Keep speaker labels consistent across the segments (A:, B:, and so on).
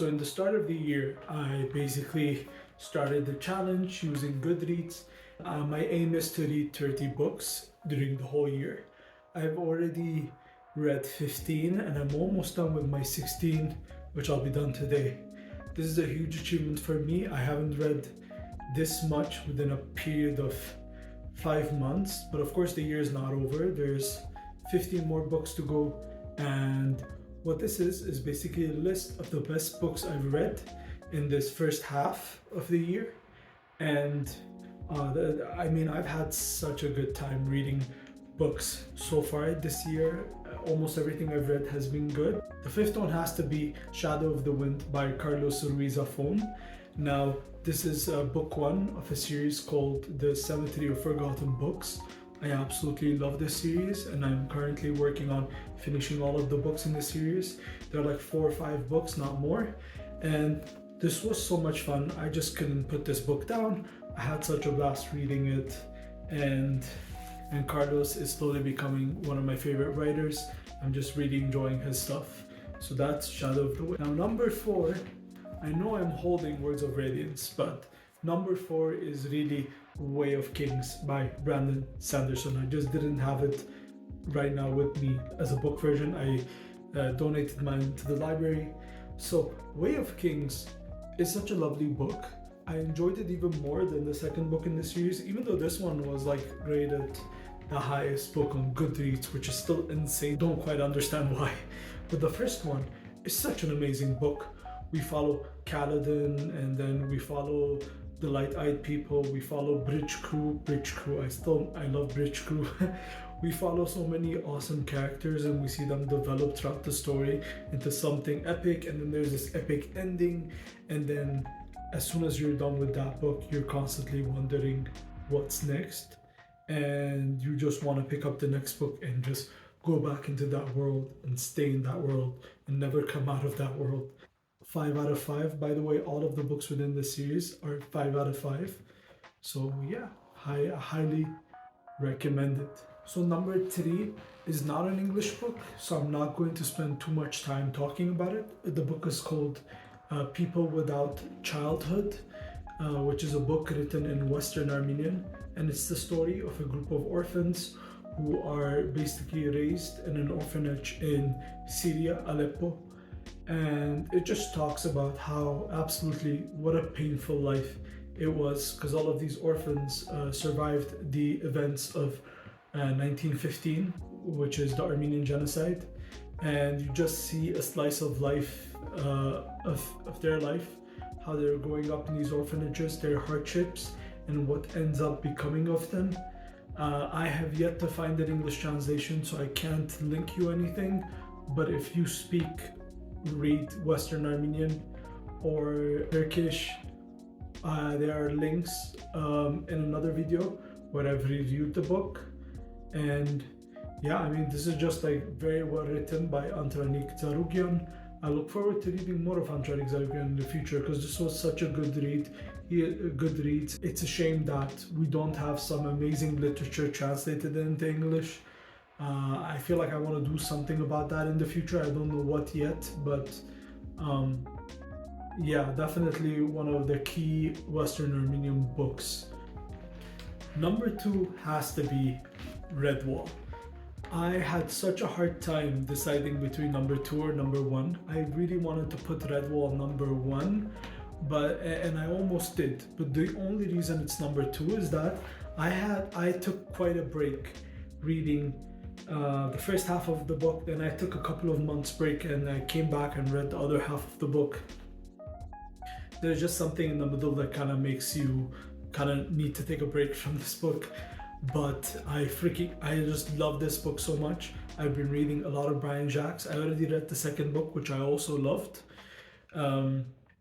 A: So in the start of the year, I basically started the challenge using Goodreads. My aim is to read 30 books during the whole year. I've already read 15 and I'm almost done with my 16, which I'll be done today. This is a huge achievement for me. I haven't read this much within a period of 5 months, but of course the year is not over. There's 15 more books to go, and what this is basically a list of the best books I've read in this first half of the year. And I've had such a good time reading books so far this year. Almost everything I've read has been good. The fifth one has to be Shadow of the Wind by Carlos Ruiz Zafón. Now, this is book one of a series called The Cemetery of Forgotten Books. I absolutely love this series, and I'm currently working on finishing all of the books in the series. There are like 4 or 5 books, not more. And this was so much fun. I just couldn't put this book down. I had such a blast reading it, and Carlos is slowly becoming one of my favorite writers. I'm just really enjoying his stuff. So that's Shadow of the Wind. Now number 4, I know I'm holding Words of Radiance, but number 4 is really Way of Kings by Brandon Sanderson. I just didn't have it right now with me as a book version. I donated mine to the library. So Way of Kings is such a lovely book. I enjoyed it even more than the second book in the series, even though this one was like rated the highest book on Goodreads, which is still insane. Don't quite understand why. But the first one is such an amazing book. We follow Kaladin, and then we follow the Light-Eyed People. We follow Bridge Crew. I love Bridge Crew. We follow so many awesome characters, and we see them develop throughout the story into something epic. And then there's this epic ending. And then as soon as you're done with that book, you're constantly wondering what's next. And you just want to pick up the next book and just go back into that world and stay in that world and never come out of that world. 5 out of 5. By the way, all of the books within the series are 5 out of 5. So yeah, I highly recommend it. So number 3 is not an English book, so I'm not going to spend too much time talking about it. The book is called People Without Childhood, which is a book written in Western Armenian, and it's the story of a group of orphans who are basically raised in an orphanage in Syria, Aleppo. And it just talks about how absolutely what a painful life it was, because all of these orphans survived the events of 1915, which is the Armenian genocide. And you just see a slice of life, of their life, how they're growing up in these orphanages, their hardships, and what ends up becoming of them. I have yet to find an English translation, so I can't link you anything, but if you read Western Armenian or Turkish, there are links in another video where I've reviewed the book. And yeah, this is just like very well written by Antranik Zarugian. I look forward to reading more of Antranik Zarugian in the future, because this was such a good read. Good reads. It's a shame that we don't have some amazing literature translated into English. I feel like I want to do something about that in the future. I don't know what yet, but yeah, definitely one of the key Western Armenian books. Number 2 has to be Redwall. I had such a hard time deciding between number 2 or number 1. I really wanted to put Redwall number 1, and I almost did. But the only reason it's number 2 is that I took quite a break reading the first half of the book. Then I took a couple of months break, and I came back and read the other half of the book. There's just something in the middle that kind of makes you kind of need to take a break from this book. But I just love this book so much. I've been reading a lot of Brian Jacques. I already read the second book, which I also loved.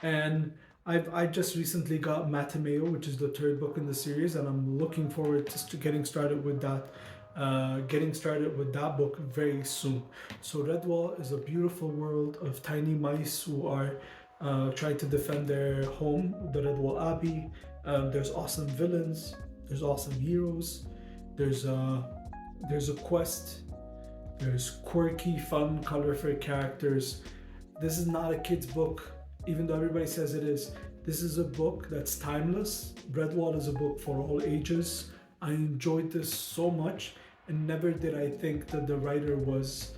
A: And I just recently got Matameo, which is the 3rd book in the series, and I'm looking forward to getting started with that. Book very soon. So Redwall is a beautiful world of tiny mice who are trying to defend their home, the Redwall Abbey. There's awesome villains, there's awesome heroes, there's a quest, there's quirky, fun, colorful characters. This is not a kid's book. even though everybody says it is. This is a book that's timeless. Redwall is a book for all ages. I enjoyed this so much, and never did I think that the writer was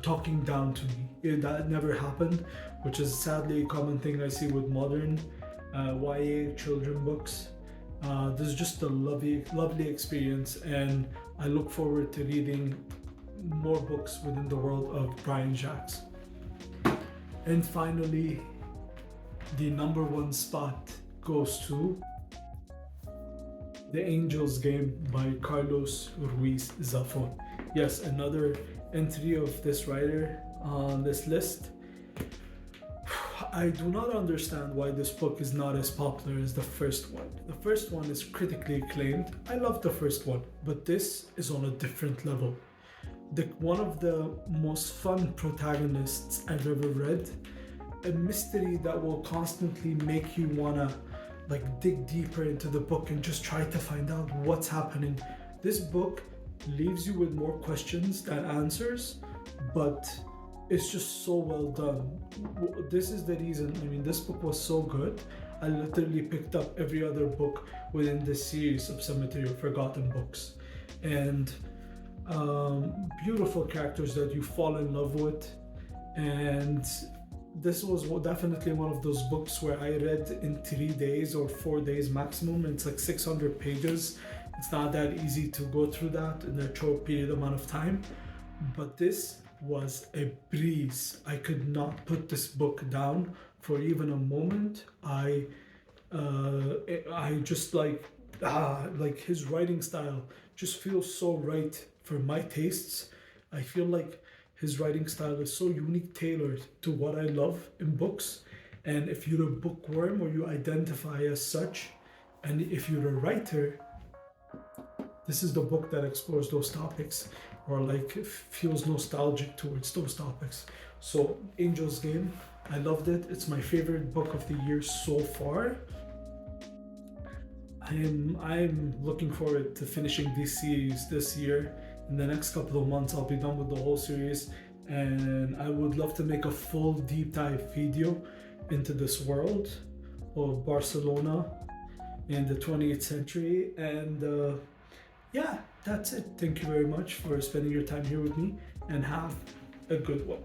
A: talking down to me. That never happened, which is sadly a common thing I see with modern YA children books. This is just a lovely experience, and I look forward to reading more books within the world of Brian Jacques. And finally, the number one spot goes to The Angel's Game by Carlos Ruiz Zafón. Yes, another entry of this writer on this list. I do not understand why this book is not as popular as the first one. The first one is critically acclaimed. I love the first one, but this is on a different level. One of the most fun protagonists I've ever read, a mystery that will constantly make you wanna dig deeper into the book and just try to find out what's happening. This book leaves you with more questions than answers, but it's just so well done. This is the reason, this book was so good. I literally picked up every other book within this series of Cemetery of Forgotten Books. And beautiful characters that you fall in love with. And this was definitely one of those books where I read in 3 days or 4 days maximum. It's like 600 pages. It's not that easy to go through that in a short period amount of time. But this was a breeze. I could not put this book down for even a moment. I just like his writing style just feels so right for my tastes. I feel like his writing style is so unique, tailored to what I love in books. And if you're a bookworm or you identify as such, and if you're a writer, this is the book that explores those topics, or feels nostalgic towards those topics. So Angel's Game, I loved it. It's my favorite book of the year so far. I'm looking forward to finishing this series this year. In the next couple of months, I'll be done with the whole series, and I would love to make a full deep dive video into this world of Barcelona in the 20th century. And yeah, that's it. Thank you very much for spending your time here with me, and have a good one.